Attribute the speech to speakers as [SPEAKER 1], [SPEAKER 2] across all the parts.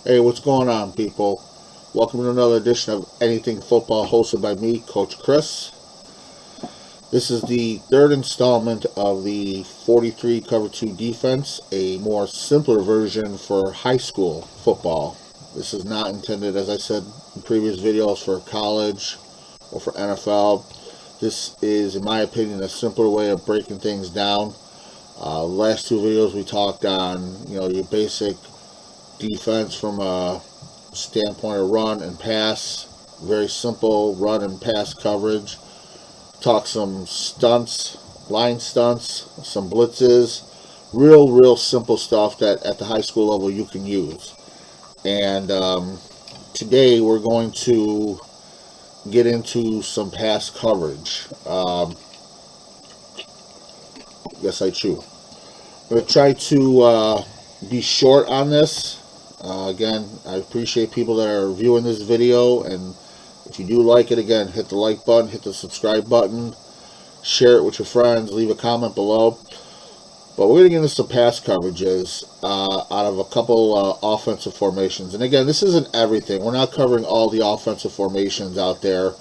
[SPEAKER 1] Hey, what's going on, people? Welcome to another edition of Anything Football, hosted by me, Coach Chris. This is the third installment of the 43 Cover 2 defense, a more simpler version for high school football. This is not intended, as I said in previous videos, for college or for NFL. This is, in my opinion, a simpler way of breaking things down. Last two videos we talked on, your basic defense from a standpoint of run and pass. Very simple run and pass coverage. Talk some stunts, line stunts, some blitzes. Real simple stuff that at the high school level you can use. And today we're going to get into some pass coverage. Yes, I chew. I'm going to try to be short on this. Again, I appreciate people that are viewing this video, and if you do like it, again, hit the like button, hit the subscribe button, share it with your friends, leave a comment below. But we're going to get into some pass coverages out of a couple offensive formations. And again, this isn't everything. We're not covering all the offensive formations out there.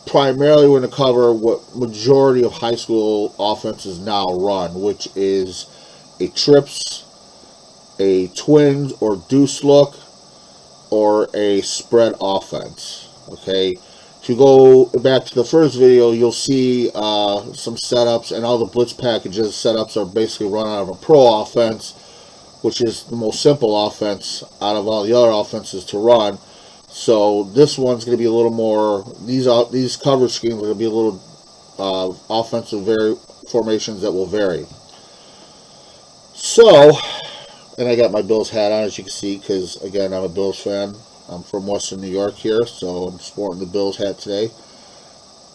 [SPEAKER 1] Primarily, we're going to cover what majority of high school offenses now run, which is a trips, a twins or deuce look, or a spread offense. Okay, if you go back to the first video, you'll see some setups, and all the blitz packages setups are basically run out of a pro offense, which is the most simple offense out of all the other offenses to run. So this one's going to be a little more, these coverage schemes are going to be a little offensive formations that will vary. So, and I got my Bills hat on, as you can see, because, again, I'm a Bills fan. I'm from Western New York here, so I'm sporting the Bills hat today.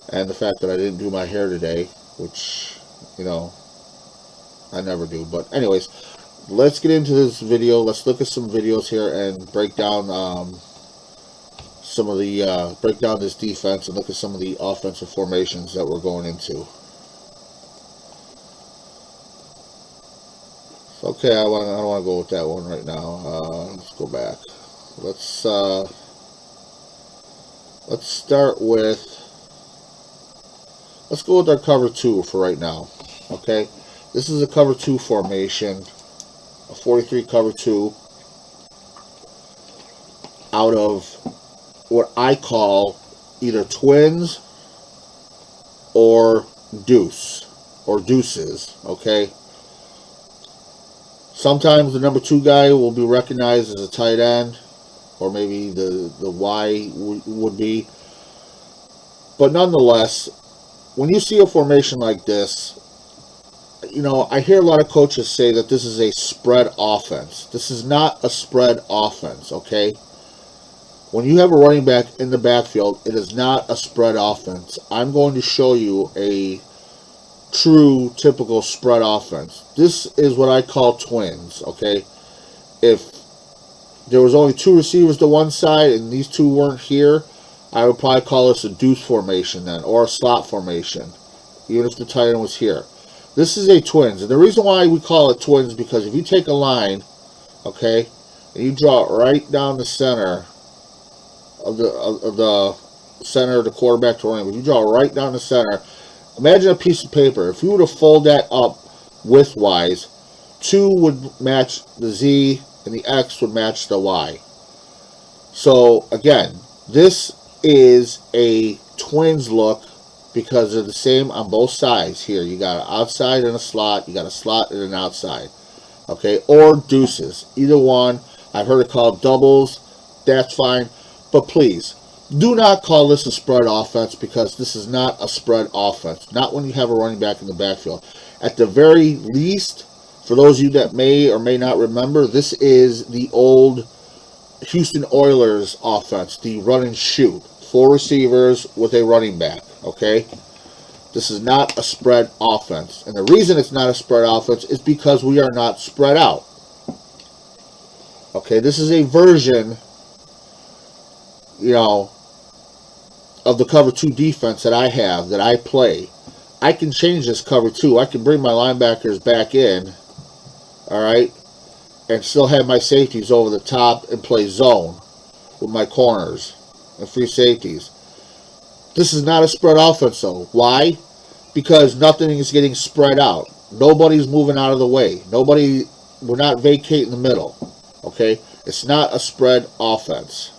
[SPEAKER 1] And the fact that I didn't do my hair today, which, I never do. But anyways, let's get into this video. Let's look at some videos here and break down break down this defense and look at some of the offensive formations that we're going into. Okay, I don't want to go with that one right now. Let's go back. Let's go with our cover 2 for right now. Okay, this is a cover 2 formation, a 43 cover 2 out of what I call either twins or deuces. Okay. Sometimes the number 2 guy will be recognized as a tight end, or maybe the Y would be. But nonetheless, when you see a formation like this, I hear a lot of coaches say that this is a spread offense. This is not a spread offense, okay? When you have a running back in the backfield, it is not a spread offense. I'm going to show you a true typical spread offense. This is what I call twins, okay? If there was only 2 receivers to one side and these 2 weren't here, I would probably call this a deuce formation then, or a slot formation, even if the tight end was here. This is a twins, and the reason why we call it twins is because if you take a line, okay, and you draw it right down the center of the center of the quarterback to running, if you draw it right down the center, imagine a piece of paper. If you were to fold that up widthwise, 2 would match the Z and the X would match the Y. So again, this is a twins look because they're the same on both sides. Here you got an outside and a slot, you got a slot and an outside. Okay, or deuces. Either one. I've heard it called doubles. That's fine. But please, do not call this a spread offense, because this is not a spread offense. Not when you have a running back in the backfield. At the very least, for those of you that may or may not remember, this is the old Houston Oilers offense, the run and shoot. 4 receivers with a running back, okay? This is not a spread offense. And the reason it's not a spread offense is because we are not spread out. Okay, this is a version, of the cover 2 defense that I have, that I play. I can change this cover 2. I can bring my linebackers back in, all right, and still have my safeties over the top and play zone with my corners and free safeties. This is not a spread offense though. Why? Because nothing is getting spread out. Nobody's moving out of the way. We're not vacating the middle. Okay? It's not a spread offense.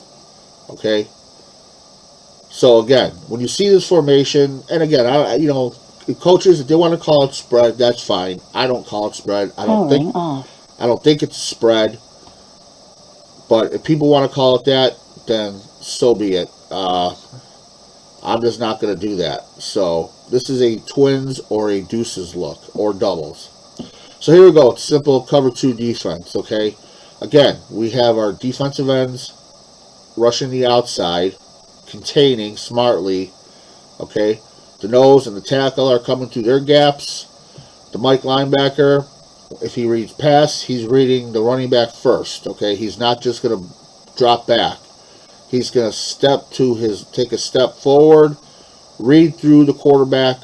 [SPEAKER 1] Okay? So again, when you see this formation, and again, coaches, if they want to call it spread, that's fine. I don't call it spread. I don't think it's a spread. But if people want to call it that, then so be it. I'm just not going to do that. So this is a twins or a deuces look, or doubles. So here we go. It's simple cover 2 defense, okay? Again, we have our defensive ends rushing the outside, containing smartly, okay? The nose and the tackle are coming through their gaps. The Mike linebacker, if he reads pass, he's reading the running back first, okay? He's not just going to drop back. He's going to take a step forward, read through the quarterback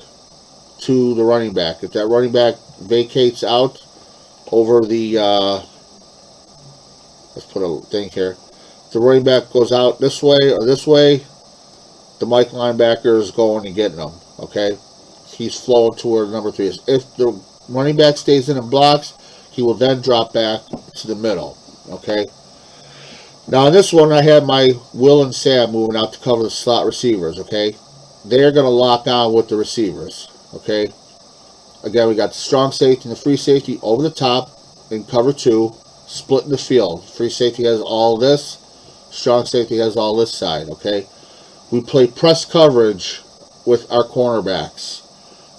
[SPEAKER 1] to the running back. If that running back vacates out over the, let's put a thing here. If the running back goes out this way or this way, the Mike linebacker is going and getting him, okay? He's flowing to where number 3 is. If the running back stays in and blocks, he will then drop back to the middle, okay? Now, in this one, I have my Will and Sam moving out to cover the slot receivers, okay? They're going to lock on with the receivers, okay? Again, we got the strong safety and the free safety over the top in cover 2, splitting the field. Free safety has all this. Strong safety has all this side, okay? We play press coverage with our cornerbacks.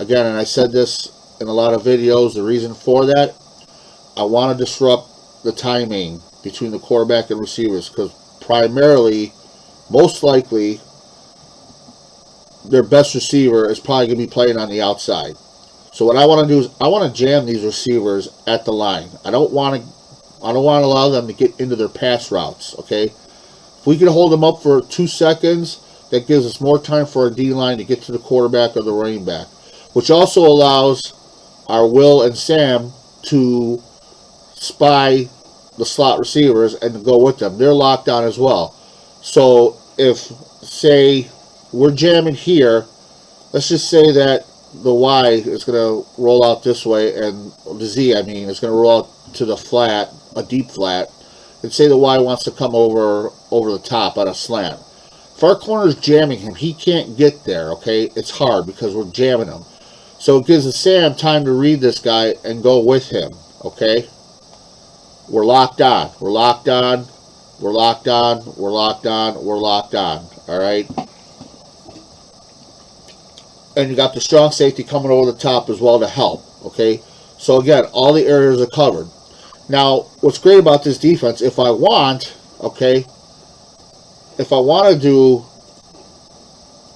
[SPEAKER 1] Again, and I said this in a lot of videos, the reason for that, I want to disrupt the timing between the quarterback and receivers, because primarily, most likely, their best receiver is probably going to be playing on the outside. So what I want to do is I want to jam these receivers at the line. I don't want to allow them to get into their pass routes, okay? If we can hold them up for 2 seconds, that gives us more time for our D-line to get to the quarterback or the running back, which also allows our Will and Sam to spy the slot receivers and to go with them. They're locked on as well. So if, say, we're jamming here, let's just say that the Y is going to roll out this way, and the Z, is going to roll out to the flat, a deep flat, and say the Y wants to come over the top on a slant. If our corner's jamming him, he can't get there, okay? It's hard because we're jamming him. So it gives the Sam time to read this guy and go with him, okay? We're locked on. We're locked on. We're locked on. We're locked on. We're locked on. All right? And you got the strong safety coming over the top as well to help, okay? So again, all the areas are covered. Now, what's great about this defense, if I want, okay, if I want to do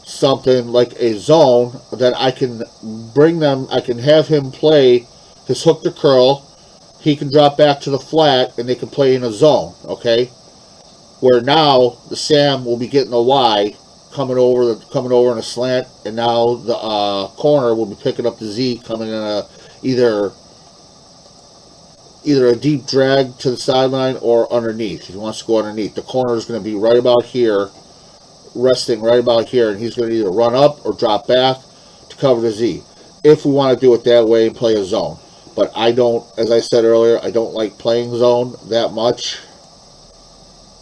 [SPEAKER 1] something like a zone, then I can bring them, I can have him play his hook to curl. He can drop back to the flat, and they can play in a zone, okay? Where now the Sam will be getting a Y coming over in a slant, and now the corner will be picking up the Z coming in either a deep drag to the sideline or underneath. If he wants to go underneath, the corner is going to be right about here, resting right about here, and he's going to either run up or drop back to cover the Z. If we want to do it that way and play a zone. But I don't, as I said earlier, I don't like playing zone that much.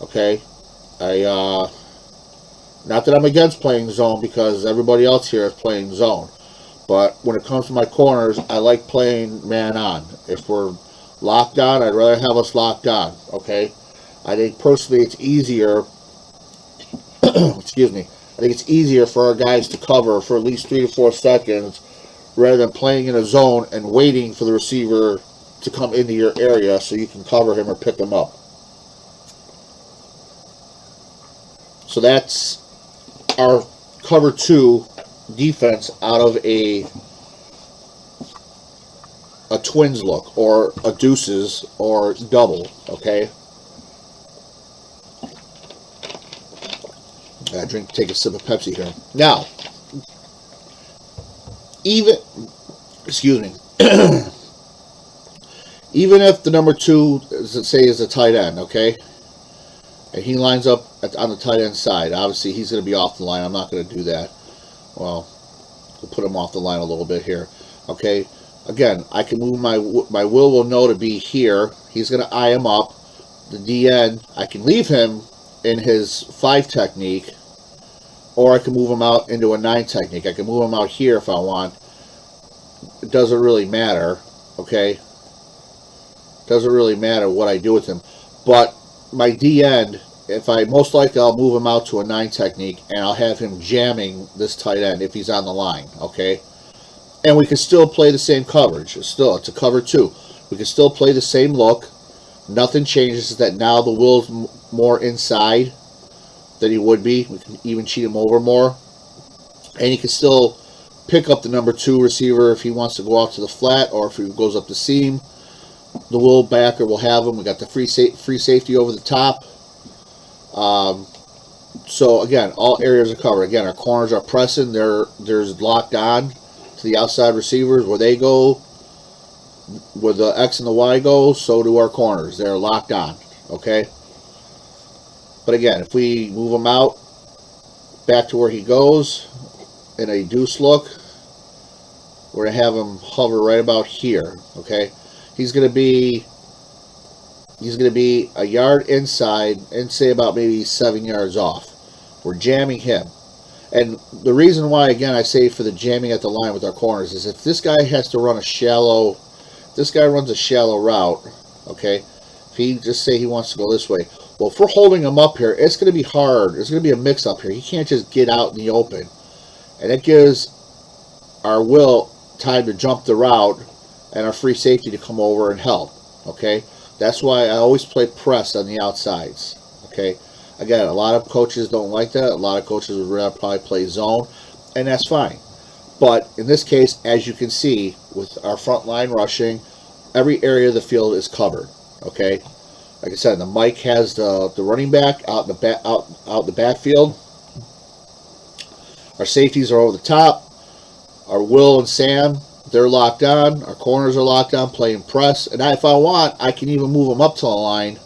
[SPEAKER 1] Okay? Not that I'm against playing zone, because everybody else here is playing zone. But when it comes to my corners, I like playing man on. If we're locked on, I'd rather have us locked on. Okay? I think personally it's easier, excuse me, I think it's easier for our guys to cover for at least 3 to 4 seconds rather than playing in a zone and waiting for the receiver to come into your area so you can cover him or pick him up. So that's our cover 2 defense out of a twins look, or a deuces, or double, okay? Take a sip of Pepsi here. Now, even if the number 2, say, is a tight end, okay, and he lines up on the tight end side, obviously he's going to be off the line. I'm not going to do that. Well, we'll put him off the line a little bit here, okay. Again, I can move my will know to be here. He's going to eye him up. The DN, I can leave him in his 5 technique, or I can move him out into a 9 technique. I can move him out here if I want. It doesn't really matter, okay? Doesn't really matter what I do with him. But my DN, most likely I'll move him out to a 9 technique, and I'll have him jamming this tight end if he's on the line, okay? And we can still play the same coverage. It's a cover 2. We can still play the same look. Nothing changes. Is that now the Will's more inside than he would be. We can even cheat him over more. And he can still pick up the number 2 receiver if he wants to go out to the flat, or if he goes up the seam. The Will backer will have him. We got the free safety over the top. So again, all areas are covered. Again, our corners are pressing. They're locked on to the outside receivers. Where they go, where the X and the Y go, so do our corners. They're locked on, okay? But again, if we move him out back to where he goes in a deuce look, we're going to have him hover right about here, okay? He's going to be a yard inside and say about maybe 7 yards off. We're jamming him. And the reason why, again, I say for the jamming at the line with our corners is if this guy has to run this guy runs a shallow route, okay, if he just say he wants to go this way, well, if we're holding him up here, it's going to be hard. There's going to be a mix-up here. He can't just get out in the open. And it gives our Will time to jump the route and our free safety to come over and help, okay? That's why I always play press on the outsides, okay? Again, a lot of coaches don't like that. A lot of coaches would rather probably play zone, and that's fine. But in this case, as you can see, with our front line rushing, every area of the field is covered, okay? Like I said, the Mike has the running back out in the backfield. Our safeties are over the top. Our Will and Sam, they're locked on. Our corners are locked on, playing press. And if I want, I can even move them up to the line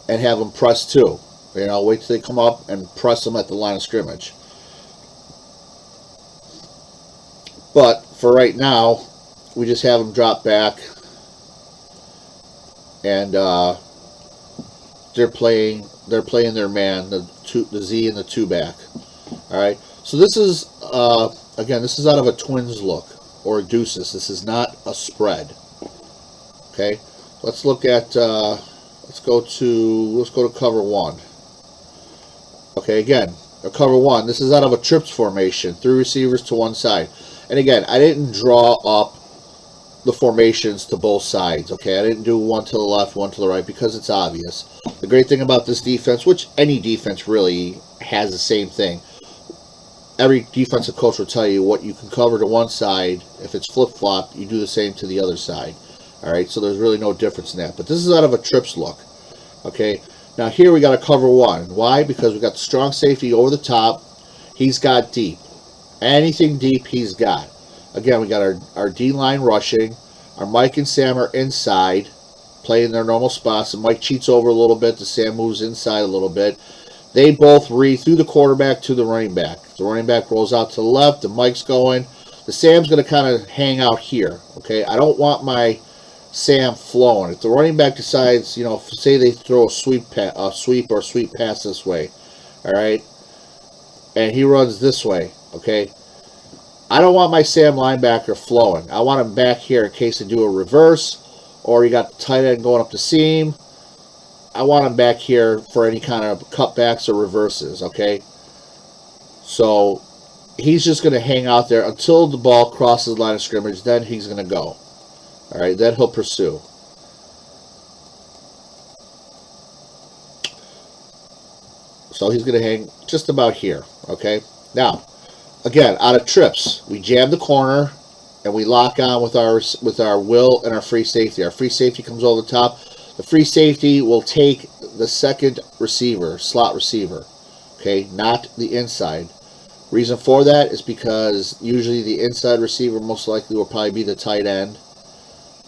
[SPEAKER 1] and have them press too. You know, wait till they come up and press them at the line of scrimmage. But for right now, we just have them drop back, and they're playing their man, the Z and the 2 back. All right. So this is again, this is out of a twins look or a deuces. This is not a spread. Okay. Let's look at let's go to cover 1. Okay. Again, a cover 1. This is out of a trips formation. 3 receivers to one side. And again, I didn't draw up the formations to both sides, okay? I didn't do one to the left, one to the right, because it's obvious. The great thing about this defense, which any defense really has the same thing, every defensive coach will tell you what you can cover to one side. If it's flip-flop, you do the same to the other side, all right? So there's really no difference in that. But this is out of a trips look, okay? Now here we got a cover 1. Why? Because we got the strong safety over the top. He's got deep. Anything deep he's got. Again, we got our D-line rushing. Our Mike and Sam are inside, playing their normal spots. And Mike cheats over a little bit. The Sam moves inside a little bit. They both read through the quarterback to the running back. The running back rolls out to the left. The Mike's going. The Sam's going to kind of hang out here. Okay, I don't want my Sam flowing. If the running back decides, you know, say they throw a sweep pass this way, all right, and he runs this way, okay, I don't want my Sam linebacker flowing. I want him back here in case they do a reverse, or you got the tight end going up the seam. I want him back here for any kind of cutbacks or reverses, okay? So he's just going to hang out there until the ball crosses the line of scrimmage. Then he's going to go. All right, then he'll pursue. So he's going to hang just about here, okay? Now, again, out of trips, we jam the corner and we lock on with our Will and our free safety. Our free safety comes over the top. The free safety will take the second receiver, slot receiver, okay, not the inside. Reason for that is because usually the inside receiver most likely will probably be the tight end,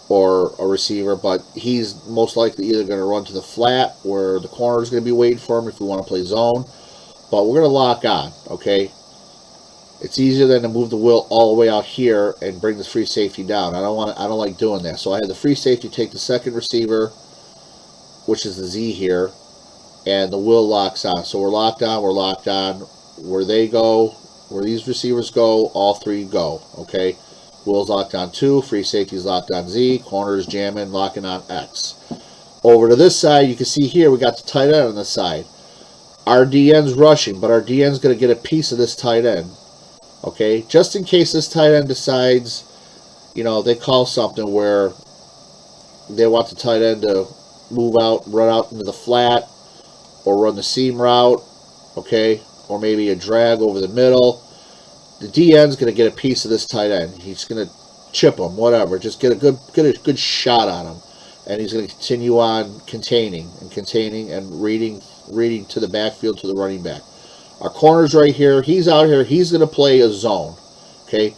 [SPEAKER 1] or a receiver, but he's most likely either going to run to the flat where the corner is going to be waiting for him if we want to play zone. But we're going to lock on, okay? It's easier than to move the will all the way out here and bring the free safety down. I don't like doing that. So I had the free safety take the second receiver, which is the Z here, and the will locks on. So we're locked on, we're locked on. Where they go, where these receivers go, all three go, okay? Will's locked on 2, free safety's locked on Z, corner's jamming, locking on X. Over to this side, you can see here we got the tight end on this side. Our DN's rushing, but our DN's going to get a piece of this tight end, okay? Just in case this tight end decides, you know, they call something where they want the tight end to move out, run out into the flat, or run the seam route, okay? Or maybe a drag over the middle. The DN's going to get a piece of this tight end. He's going to chip him, whatever. Just get a good shot on him. And he's going to continue on containing and reading to the backfield to the running back. Our corner's right here. He's out here. He's going to play a zone. Okay?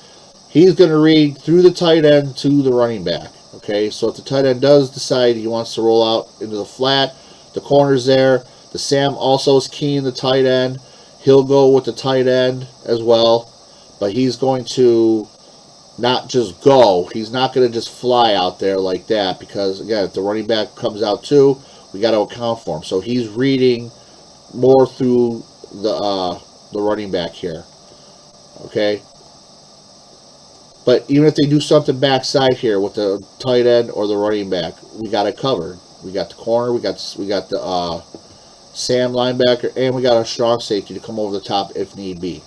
[SPEAKER 1] He's going to read through the tight end to the running back. Okay? So if the tight end does decide he wants to roll out into the flat, the corner's there. The Sam also is keying the tight end. He'll go with the tight end as well. But he's going to not just go. He's not going to just fly out there like that because, again, if the running back comes out too, we got to account for him. So he's reading more through the running back here. Okay? But even if they do something backside here with the tight end or the running back, we got it covered. We got the corner, we got the Sam linebacker, and we got a strong safety to come over the top if need be.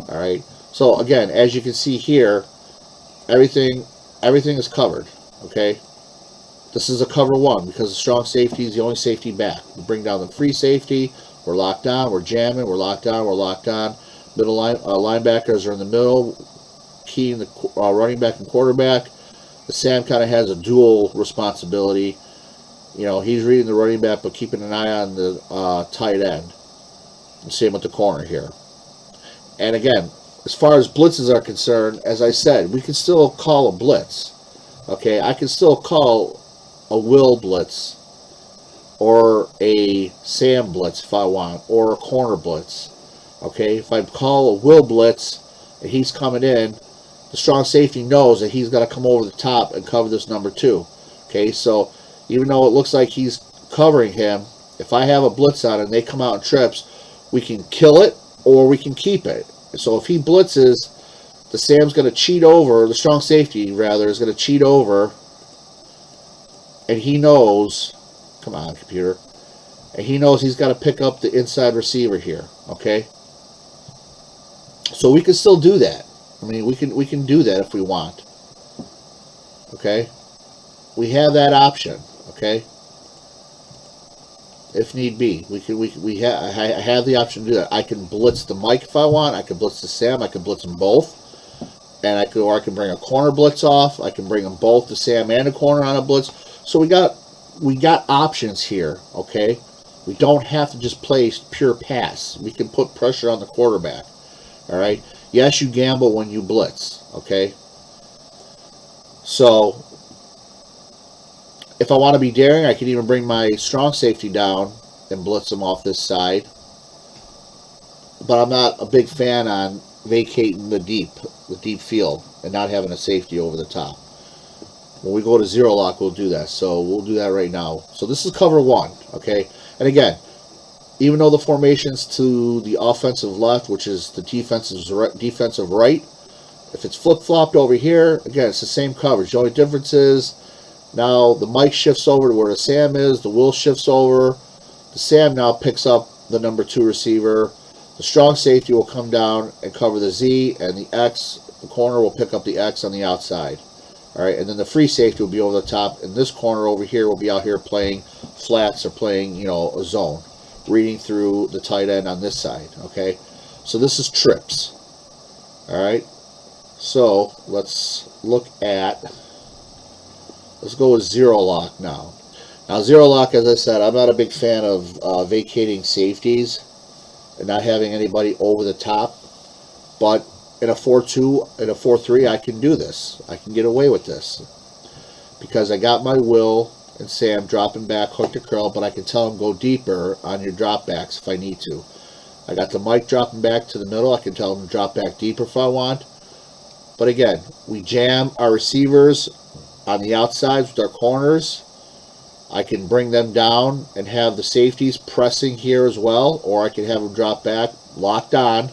[SPEAKER 1] All right? So again, as you can see here, everything is covered, okay? This is a cover 1 because the strong safety is the only safety back. We bring down the free safety, we're locked on, we're jamming, we're locked on, we're locked on. Middle linebackers are in the middle, keying the running back and quarterback. The Sam kind of has a dual responsibility. You know, he's reading the running back but keeping an eye on the tight end. And same with the corner here. And again, as far as blitzes are concerned, as I said, we can still call a blitz. Okay, I can still call a will blitz or a Sam blitz if I want, or a corner blitz. Okay, if I call a will blitz and he's coming in, the strong safety knows that he's got to come over the top and cover this number 2. Okay, so even though it looks like he's covering him, if I have a blitz on and they come out in trips, we can kill it or we can keep it. So if he blitzes, the Sam's going to cheat over, the strong safety rather, is going to cheat over, and he knows, come on computer, and he knows he's got to pick up the inside receiver here, okay? So we can still do that. I mean, we can do that if we want, okay? We have that option, okay? If need be, I have the option to do that. I can blitz the Mike if I want. I can blitz the Sam. I can blitz them both, and I can bring a corner blitz off. I can bring them both, the Sam and the corner, on a blitz. So we got options here. Okay, we don't have to just play pure pass. We can put pressure on the quarterback. All right. Yes, you gamble when you blitz. Okay. So if I want to be daring, I can even bring my strong safety down and blitz him off this side. But I'm not a big fan on vacating the deep field and not having a safety over the top. When we go to zero lock, we'll do that. So we'll do that right now. So this is cover 1, okay? And again, even though the formation's to the offensive left, which is the defensive right, if it's flip-flopped over here, again, it's the same coverage. The only difference is now the Mike shifts over to where the Sam is. The Will shifts over. The Sam now picks up the number 2 receiver. The strong safety will come down and cover the Z, and the X, the corner will pick up the X on the outside. All right, and then the free safety will be over the top, and this corner over here will be out here playing flats or playing, you know, a zone, reading through the tight end on this side. Okay, so this is trips. All right, so let's look at. Let's go with zero lock now. Now, zero lock, as I said, I'm not a big fan of vacating safeties and not having anybody over the top. But in a 4-2, in a 4-3, I can do this. I can get away with this. because I got my Will and Sam dropping back hook to curl, but I can tell them go deeper on your drop backs if I need to. I got the Mike dropping back to the middle. I can tell them to drop back deeper if I want. But again, we jam our receivers on the outsides with our corners. I can bring them down and have the safeties pressing here as well, or I can have them drop back, locked on,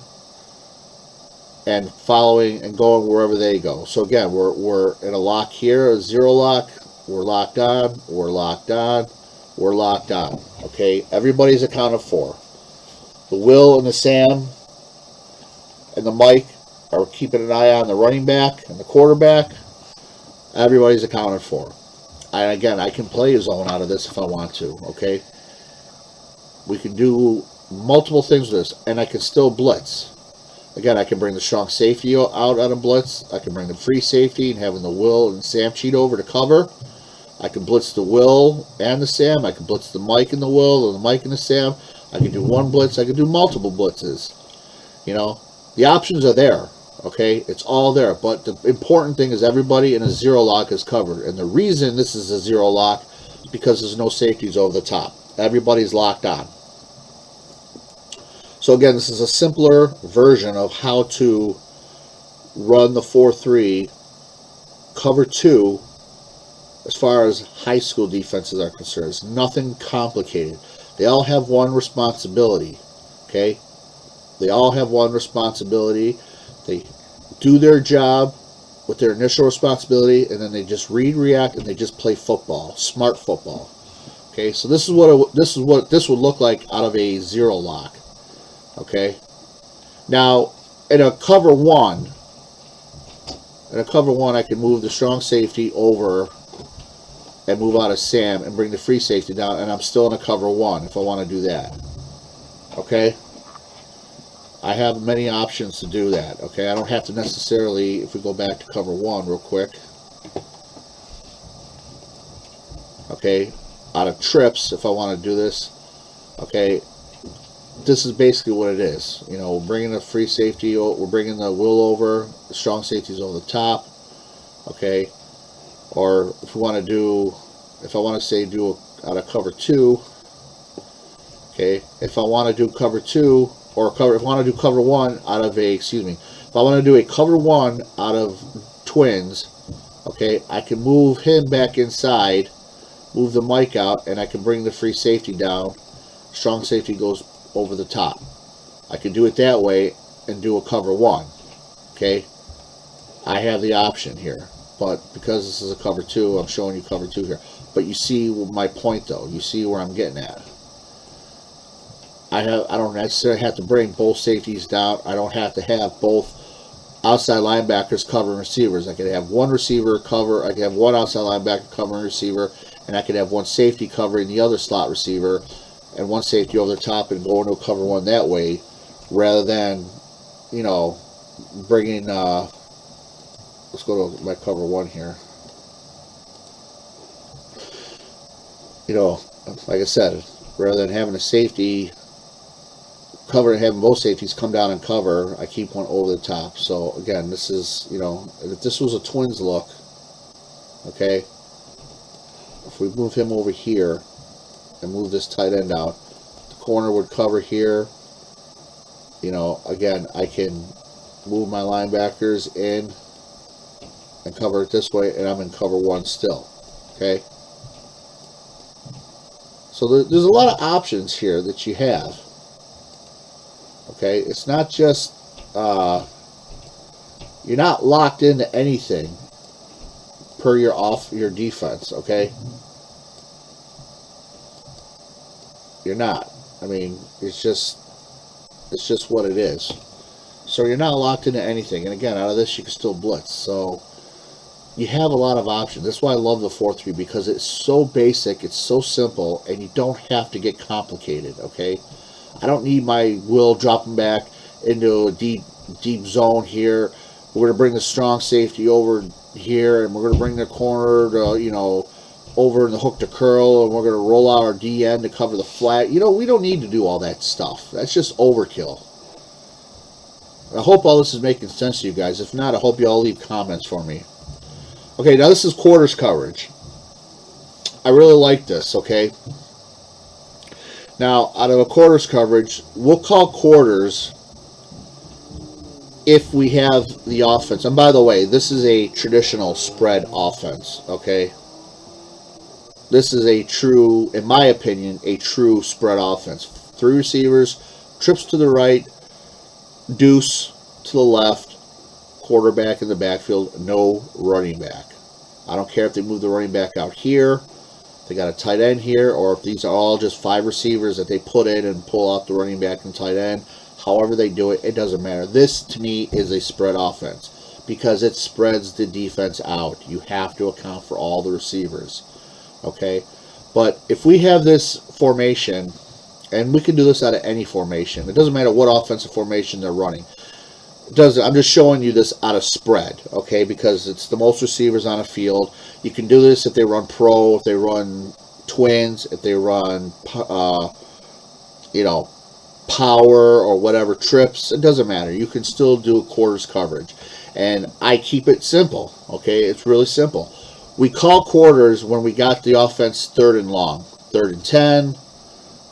[SPEAKER 1] and following and going wherever they go. So again, we're in a lock here, a zero lock. We're locked on, we're locked on, we're locked on. Okay, everybody's accounted for. The Will and the Sam and the Mike are keeping an eye on the running back and the quarterback. Everybody's accounted for. And again, I can play a zone out of this if I want to, okay? We can do multiple things with this, and I can still blitz. Again, I can bring the strong safety out on a blitz. I can bring the free safety and having the Will and Sam cheat over to cover. I can blitz the Will and the Sam. I can blitz the Mike and the Will, or the Mike and the Sam. I can do one blitz. I can do multiple blitzes. You know, the options are there. Okay, it's all there, but the important thing is everybody in a zero lock is covered. And the reason this is a zero lock is because there's no safeties over the top. Everybody's locked on. So again, this is a simpler version of how to run the 4-3 cover 2 as far as high school defenses are concerned. It's nothing complicated. They all have one responsibility. Okay, they all have one responsibility. They do their job with their initial responsibility, and then they just read, react, and they just play football, smart football. Okay, so this is what this would look like out of a zero lock. Okay, now in a cover one, I can move the strong safety over and move out of Sam and bring the free safety down, and I'm still in a cover one if I want to do that. Okay. I have many options to do that, okay? I don't have to necessarily, if we go back to cover one real quick, okay, out of trips, if I want to do this, okay, this is basically what it is. You know, we're bringing the free safety, we're bringing the Will over, the strong safety's over the top, okay? Or if we want to do, if I want to say do out of cover two, okay, if I want to do cover two, or cover, if I want to do cover one out of a, if I want to do a cover one out of twins, okay, I can move him back inside, move the Mike out, and I can bring the free safety down. Strong safety goes over the top. I can do it that way and do a cover one, okay? I have the option here, but because this is a cover two, I'm showing you cover two here. But you see my point though, you see where I'm getting at. I don't necessarily have to bring both safeties down. I don't have to have both outside linebackers covering receivers. I could have one receiver cover. I could have one outside linebacker covering receiver, and I could have one safety covering the other slot receiver, and one safety over the top and go into a cover one that way, rather than, you know, bringing. Let's go to my cover one here. You know, like I said, rather than having a safety cover and having both safeties come down and cover, I keep one over the top. So again, this is, you know, if this was a twins look, okay, if we move him over here and move this tight end out, the corner would cover here. You know, again, I can move my linebackers in and cover it this way, and I'm in cover one still. Okay, so there's a lot of options here that you have. Okay, it's not just, you're not locked into anything per your defense, okay? You're not. I mean, it's just what it is. So you're not locked into anything. And again, out of this, you can still blitz. So you have a lot of options. That's why I love the 4-3, because it's so basic, it's so simple, and you don't have to get complicated, okay? I don't need my Will dropping back into a deep zone here. We're going to bring the strong safety over here, and we're going to bring the corner to, you know, over in the hook to curl, and we're going to roll out our DN to cover the flat. You know, we don't need to do all that stuff. That's just overkill. I hope all this is making sense to you guys. If not, I hope you all leave comments for me. Okay, now this is quarters coverage. I really like this, okay? Now, out of a quarters coverage, we'll call quarters if we have the offense. And by the way, this is a traditional spread offense, okay? This is a true, in my opinion, a true spread offense. 3 receivers, trips to the right, deuce to the left, quarterback in the backfield, no running back. I don't care if they move the running back out here, they got a tight end here, or if these are all just 5 receivers that they put in and pull out the running back and tight end. However they do it, it doesn't matter. This, to me, is a spread offense because it spreads the defense out. You have to account for all the receivers. Okay, but if we have this formation, and we can do this out of any formation, it doesn't matter what offensive formation they're running. It doesn't. I'm just showing you this out of spread, okay, because it's the most receivers on a field. You can do this if they run pro, if they run twins, if they run, power or whatever trips. It doesn't matter. You can still do quarters coverage, and I keep it simple. Okay, it's really simple. We call quarters when we got the offense 3rd and long, 3rd and 10,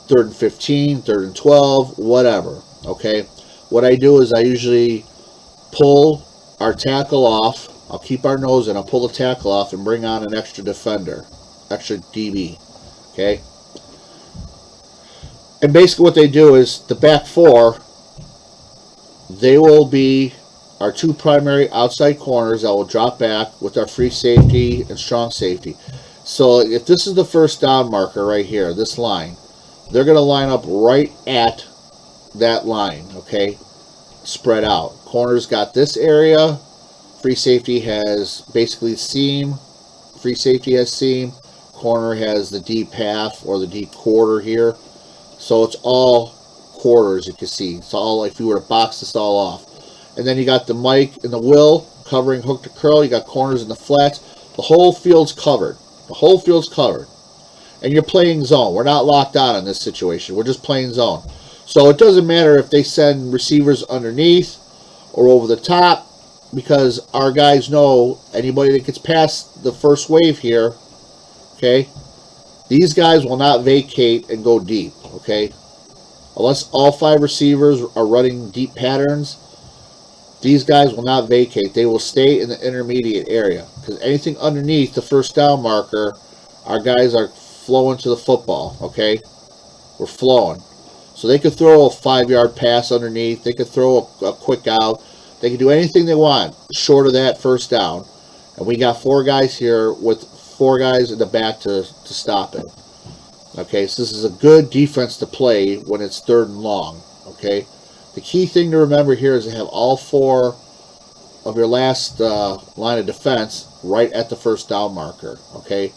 [SPEAKER 1] 3rd and 15, 3rd and 12, whatever. Okay, what I do is I usually pull our tackle off. I'll keep our nose in. I'll pull the tackle off and bring on an extra defender, extra DB. Okay. And basically what they do is the back 4, they will be our 2 primary outside corners that will drop back with our free safety and strong safety. So if this is the first down marker right here, this line, they're going to line up right at that line, okay? Spread out. Corners got this area. Free safety has basically seam. Free safety has seam. Corner has the deep half or the deep quarter here. So it's all quarters, you can see. It's all, if you were to box this all off. And then you got the Mike and the Will covering hook to curl. You got corners in the flats. The whole field's covered. The whole field's covered. And you're playing zone. We're not locked on in this situation. We're just playing zone. So it doesn't matter if they send receivers underneath or over the top, because our guys know anybody that gets past the first wave here, okay, these guys will not vacate and go deep, okay? Unless all 5 receivers are running deep patterns, these guys will not vacate. They will stay in the intermediate area, because anything underneath the first down marker, our guys are flowing to the football, okay? We're flowing. So they could throw a 5-yard pass underneath. They could throw a quick out. They can do anything they want short of that first down. And we got 4 guys here with 4 guys in the back to stop it. Okay, so this is a good defense to play when it's 3rd and long. Okay, the key thing to remember here is to have all 4 of your last line of defense right at the first down marker. Okay,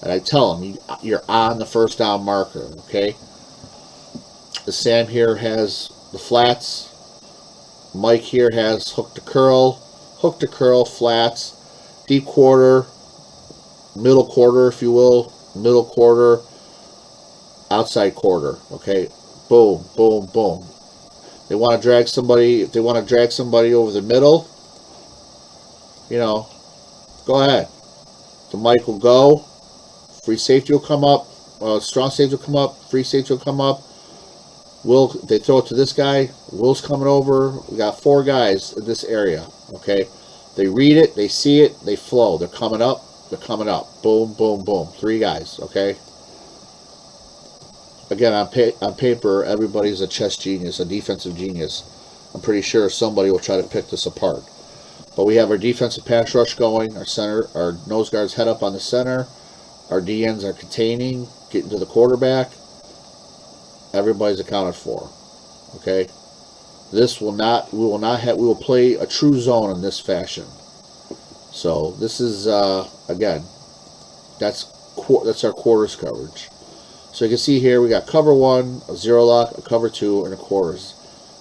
[SPEAKER 1] and I tell them you're on the first down marker. Okay, the Sam here has the flats. Mike here has hook to curl, flats, deep quarter, middle quarter, if you will, middle quarter, outside quarter. Okay, boom, boom, boom. They want to drag somebody. If they want to drag somebody over the middle, go ahead. The Mike will go. Free safety will come up. Strong safety will come up. Free safety will come up. They throw it to this guy. Will's coming over. We got 4 guys in this area. Okay, they read it. They see it. They flow. They're coming up. They're coming up. Boom, boom, boom. 3 guys. Okay. Again, on paper, everybody's a chess genius, a defensive genius. I'm pretty sure somebody will try to pick this apart. But we have our defensive pass rush going. Our nose guards head up on the center. Our DNs are containing, getting to the quarterback. Everybody's accounted for. Okay. We will play a true zone in this fashion. So this is again, that's our quarters coverage. So you can see here we got cover 1, a 0 lock, a cover 2, and a quarters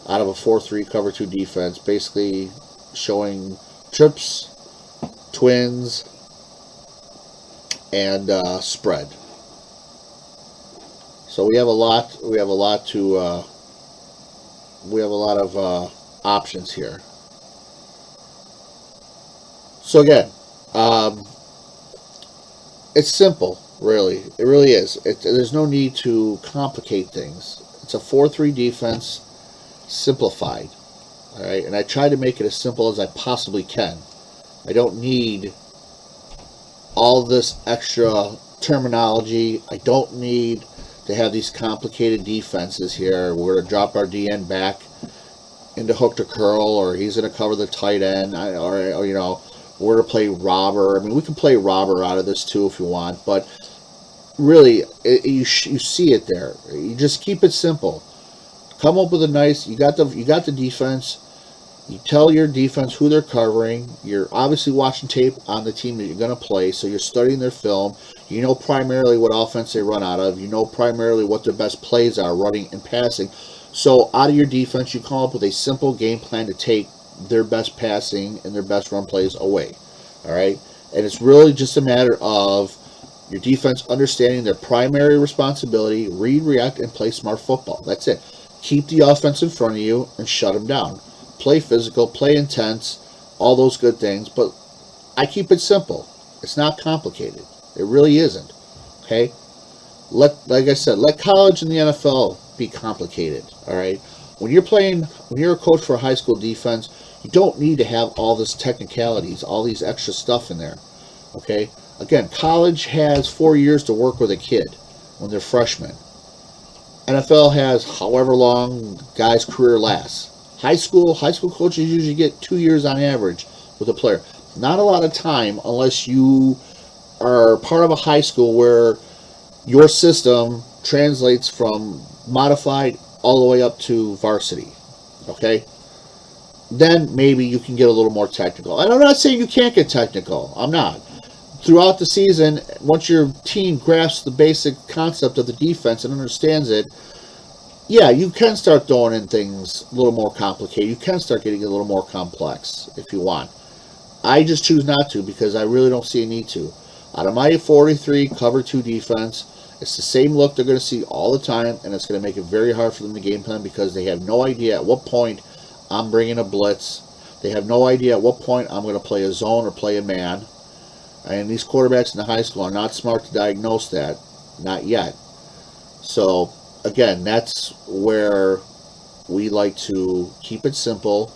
[SPEAKER 1] out of a 4-3 cover 2 defense, basically showing trips, twins, and spread. So we have a lot of options here. So again, it's simple. Really, it really is. There's no need to complicate things. It's a 4-3 defense, simplified. All right, and I try to make it as simple as I possibly can. I don't need all this extra terminology. I don't need to have these complicated defenses here. We're going to drop our DN back into hook to curl, or he's going to cover the tight end, or you know, we're going to play robber. I mean, we can play robber out of this too if you want, but really, you see it there. You just keep it simple. Come up with a nice. You got the defense. You tell your defense who they're covering. You're obviously watching tape on the team that you're going to play, so you're studying their film. You know primarily what offense they run out of. You know primarily what their best plays are, running and passing. So out of your defense, you come up with a simple game plan to take their best passing and their best run plays away. All right? And it's really just a matter of your defense understanding their primary responsibility, read, react, and play smart football. That's it. Keep the offense in front of you and shut them down. Play physical, play intense, all those good things. But I keep it simple. It's not complicated. It really isn't. Okay? Like I said, let college and the NFL be complicated. All right? When you're a coach for a high school defense, you don't need to have all this technicalities, all these extra stuff in there. Okay? Again, college has 4 years to work with a kid when they're freshmen. NFL has however long guys' career lasts. High school coaches usually get 2 years on average with a player. Not a lot of time unless you are part of a high school where your system translates from modified all the way up to varsity. Okay? Then maybe you can get a little more technical. And I'm not saying you can't get technical. I'm not. Throughout the season, once your team grasps the basic concept of the defense and understands it, yeah, you can start throwing in things a little more complicated. You can start getting a little more complex if you want. I just choose not to because I really don't see a need to. Out of my 43 cover 2 defense, it's the same look they're going to see all the time, and it's going to make it very hard for them to game plan because they have no idea at what point I'm bringing a blitz. They have no idea at what point I'm going to play a zone or play a man. And these quarterbacks in the high school are not smart to diagnose that. Not yet. So, again, that's where we like to keep it simple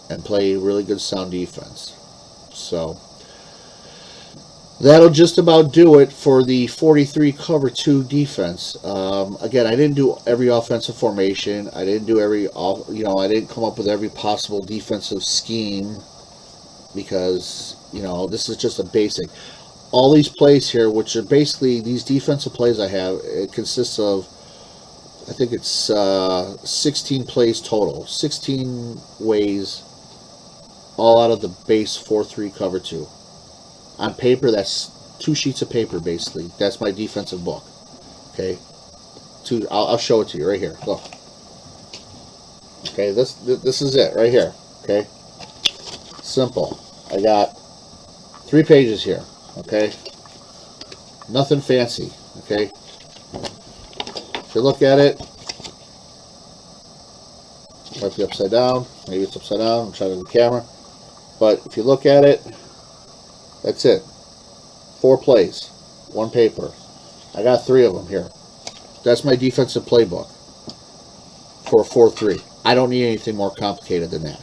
[SPEAKER 1] and play really good sound defense. So, that'll just about do it for the 43 cover 2 defense. Again, I didn't do every offensive formation. I didn't do I didn't come up with every possible defensive scheme because, this is just a basic. All these plays here, which are basically these defensive plays I have, it consists of, I think it's 16 plays total. 16 ways, all out of the base 4-3 cover 2. On paper, that's 2 sheets of paper, basically. That's my defensive book. Okay? I'll show it to you right here. Look. Okay, this is it right here. Okay? Simple. I got 3 pages here. Okay? Nothing fancy. Okay? If you look at it, it might be upside down. Maybe it's upside down. I'm trying to the camera. But if you look at it, that's it. 4 plays. 1 paper. I got 3 of them here. That's my defensive playbook for 4-3. I don't need anything more complicated than that.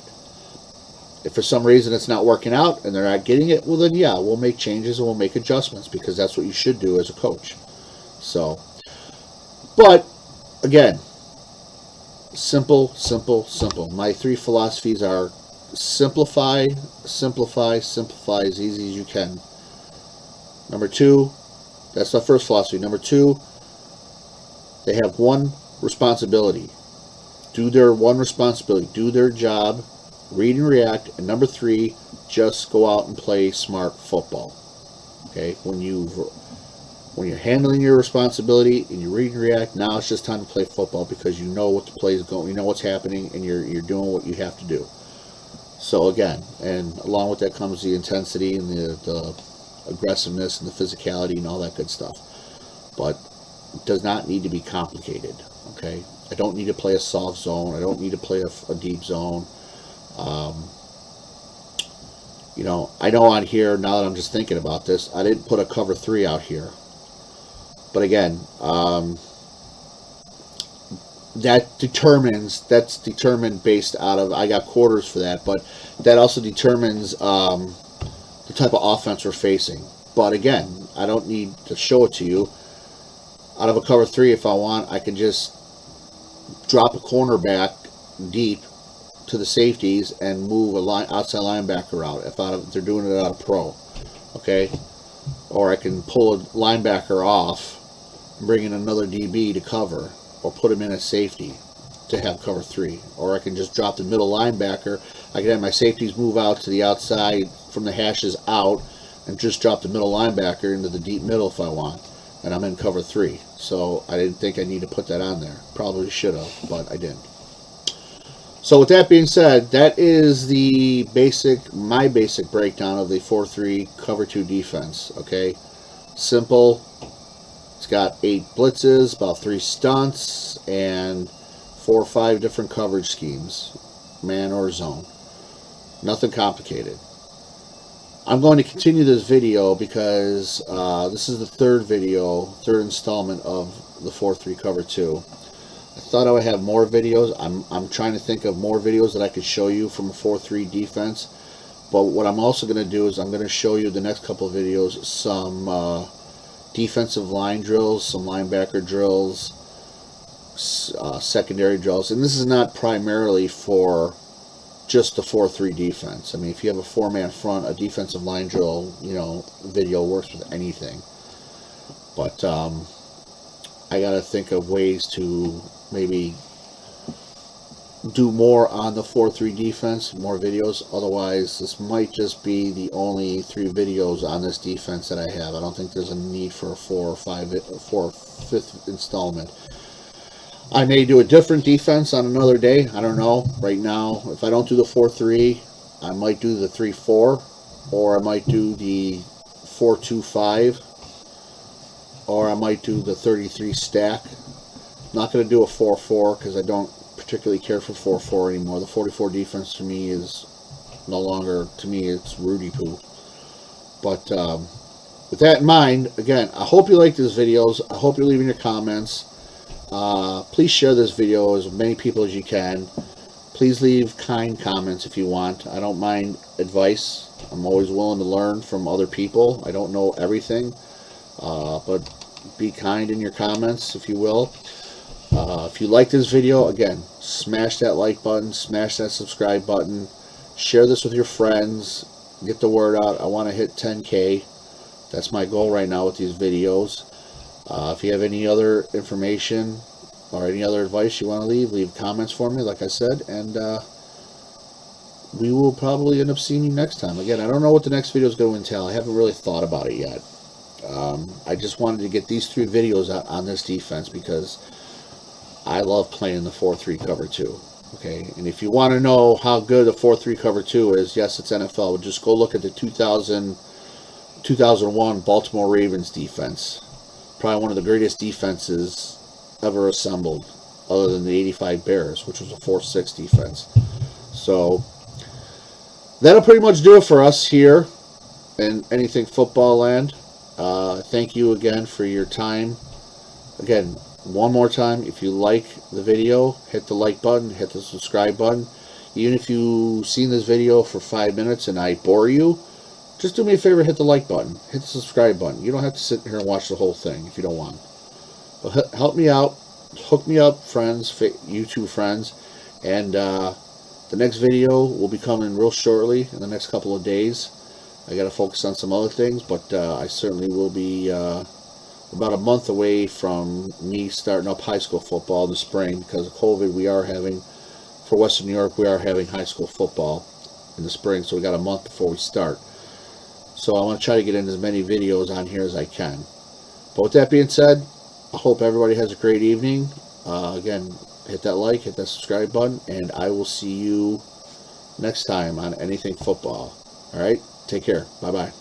[SPEAKER 1] If for some reason it's not working out and they're not getting it, well then yeah, we'll make changes and we'll make adjustments because that's what you should do as a coach. So, but again, simple, simple, simple. My 3 philosophies are simplify, simplify, simplify as easy as you can. Number 2, that's the first philosophy. Number 2, they have one responsibility. Do their one responsibility. Do their job. Read and react. And number 3, just go out and play smart football. Okay? When you're handling your responsibility and you read and react, now it's just time to play football because you know what the play is going, you know what's happening, and you're doing what you have to do. So again, and along with that comes the intensity and the aggressiveness and the physicality and all that good stuff. But it does not need to be complicated. Okay? I don't need to play a soft zone. I don't need to play a deep zone. I know on here, now that I'm just thinking about this, I didn't put a cover 3 out here. But again, that's determined based out of, I got quarters for that, but that also determines the type of offense we're facing. But again, I don't need to show it to you. Out of a cover 3, if I want, I can just drop a cornerback deep to the safeties and move a outside linebacker out if they're doing it out of pro. Okay? Or I can pull a linebacker off and bring in another DB to cover, or put him in as safety to have cover 3. Or I can just drop the middle linebacker. I can have my safeties move out to the outside from the hashes out and just drop the middle linebacker into the deep middle if I want. And I'm in cover 3. So I didn't think I need to put that on there. Probably should have, but I didn't. So with that being said, that is my basic breakdown of the 4-3 cover 2 defense. Okay, simple. It's got 8 blitzes, about 3 stunts, and 4 or 5 different coverage schemes, man or zone. Nothing complicated. I'm going to continue this video because this is the third installment of the 4-3 cover 2. I thought I would have more videos. I'm trying to think of more videos that I could show you from a 4-3 defense. But what I'm also going to do is I'm going to show you the next couple of videos some defensive line drills, some linebacker drills, secondary drills. And this is not primarily for just the 4-3 defense. I mean, if you have a 4-man front, a defensive line drill, video works with anything. But I got to think of ways to maybe do more on the 4-3 defense, more videos. Otherwise, this might just be the only 3 videos on this defense that I have. I don't think there's a need for a 4th or 5th installment. I may do a different defense on another day. I don't know. Right now, if I don't do the 4-3, I might do the 3-4, or I might do the 4-2-5, or I might do the 33 stack. I'm not going to do a 4-4 because I don't particularly care for 4-4 anymore. The 44 defense to me is no longer, it's Rudy Poo. But with that in mind, again, I hope you like these videos. I hope you're leaving your comments. Please share this video as many people as you can. Please leave kind comments if you want. I don't mind advice. I'm always willing to learn from other people. I don't know everything, but be kind in your comments, if you will. If you like this video, again, smash that like button, smash that subscribe button, share this with your friends, get the word out. I want to hit 10K. That's my goal right now with these videos. If you have any other information or any other advice you want to leave comments for me, like I said, and we will probably end up seeing you next time. Again, I don't know what the next video is going to entail. I haven't really thought about it yet. I just wanted to get these 3 videos out on this defense because I love playing the 4-3 cover 2. Okay, and if you want to know how good the 4-3 cover 2 is, yes, it's NFL. Just go look at the 2001 Baltimore Ravens defense. Probably one of the greatest defenses ever assembled, other than the 85 Bears, which was a 4-6 defense. So that'll pretty much do it for us here in Anything Football Land. Thank you again for your time. Again, one more time, if you like the video, hit the like button, hit the subscribe button. Even if you've seen this video for 5 minutes and I bore you, just do me a favor, hit the like button, hit the subscribe button. You don't have to sit here and watch the whole thing if you don't want. But help me out, hook me up, friends, YouTube friends, and the next video will be coming real shortly in the next couple of days. I got to focus on some other things, but I certainly will be about a month away from me starting up high school football in the spring. Because of COVID, for Western New York, we are having high school football in the spring, so we got a month before we start. So I want to try to get in as many videos on here as I can. But with that being said, I hope everybody has a great evening. Again, hit that like, hit that subscribe button, and I will see you next time on Anything Football. All right? Take care. Bye-bye.